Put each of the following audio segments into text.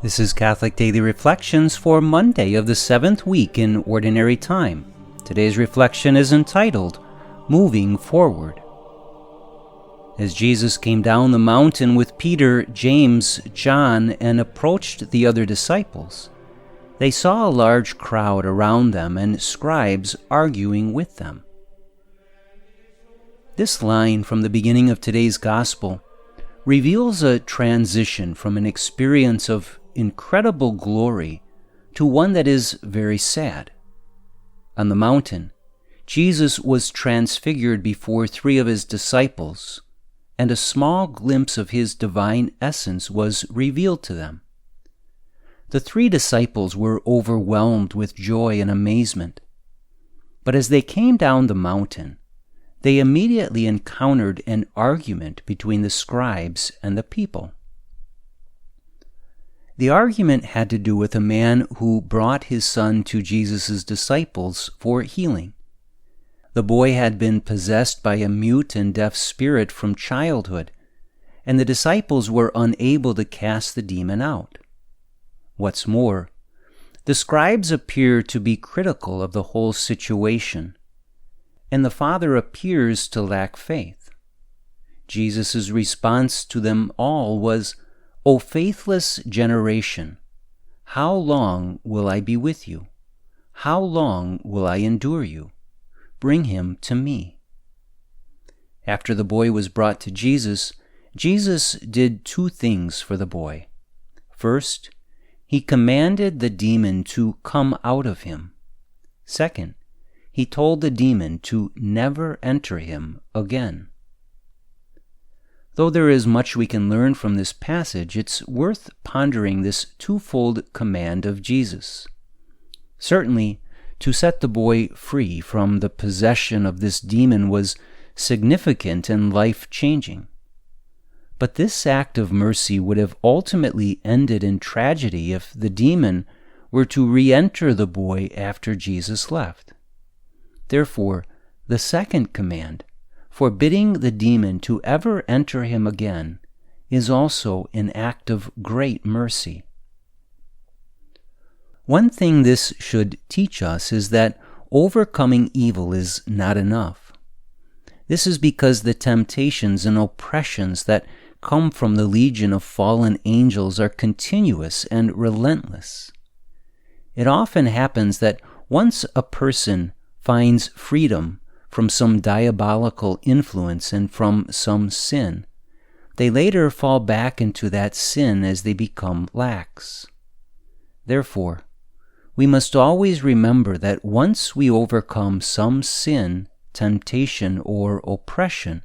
This is Catholic Daily Reflections for Monday of the 7th week in Ordinary Time. Today's reflection is entitled, Moving Forward. As Jesus came down the mountain with Peter, James, John, and approached the other disciples, they saw a large crowd around them and scribes arguing with them. This line from the beginning of today's Gospel reveals a transition from an experience of incredible glory to one that is very sad. On the mountain, Jesus was transfigured before 3 of his disciples, and a small glimpse of his divine essence was revealed to them. The 3 disciples were overwhelmed with joy and amazement. But as they came down the mountain, they immediately encountered an argument between the scribes and the people. The argument had to do with a man who brought his son to Jesus' disciples for healing. The boy had been possessed by a mute and deaf spirit from childhood, and the disciples were unable to cast the demon out. What's more, the scribes appear to be critical of the whole situation, and the father appears to lack faith. Jesus' response to them all was, "O faithless generation, how long will I be with you? How long will I endure you? Bring him to me." After the boy was brought to Jesus, Jesus did 2 things for the boy. First, he commanded the demon to come out of him. Second, he told the demon to never enter him again. Though there is much we can learn from this passage, it's worth pondering this twofold command of Jesus. Certainly, to set the boy free from the possession of this demon was significant and life-changing. But this act of mercy would have ultimately ended in tragedy if the demon were to re-enter the boy after Jesus left. Therefore, the second command, forbidding the demon to ever enter him again, is also an act of great mercy. One thing this should teach us is that overcoming evil is not enough. This is because the temptations and oppressions that come from the legion of fallen angels are continuous and relentless. It often happens that once a person finds freedom from some diabolical influence and from some sin, they later fall back into that sin as they become lax. Therefore, we must always remember that once we overcome some sin, temptation, or oppression,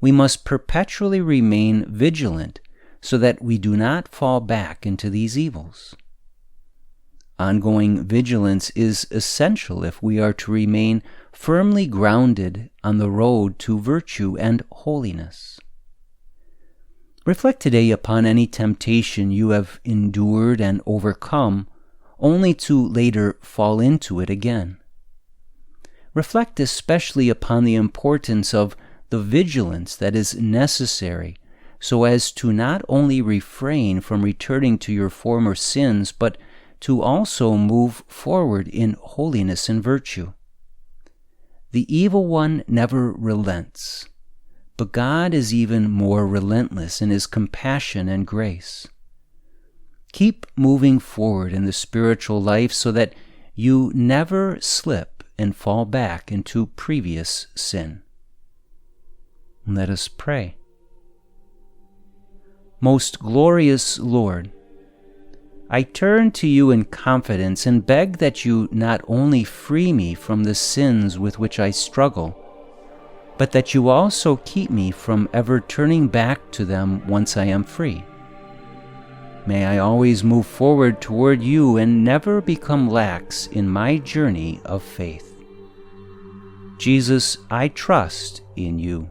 we must perpetually remain vigilant so that we do not fall back into these evils. Ongoing vigilance is essential if we are to remain firmly grounded on the road to virtue and holiness. Reflect today upon any temptation you have endured and overcome, only to later fall into it again. Reflect especially upon the importance of the vigilance that is necessary so as to not only refrain from returning to your former sins, but to also move forward in holiness and virtue. The evil one never relents, but God is even more relentless in his compassion and grace. Keep moving forward in the spiritual life so that you never slip and fall back into previous sin. Let us pray. Most glorious Lord, I turn to you in confidence and beg that you not only free me from the sins with which I struggle, but that you also keep me from ever turning back to them once I am free. May I always move forward toward you and never become lax in my journey of faith. Jesus, I trust in you.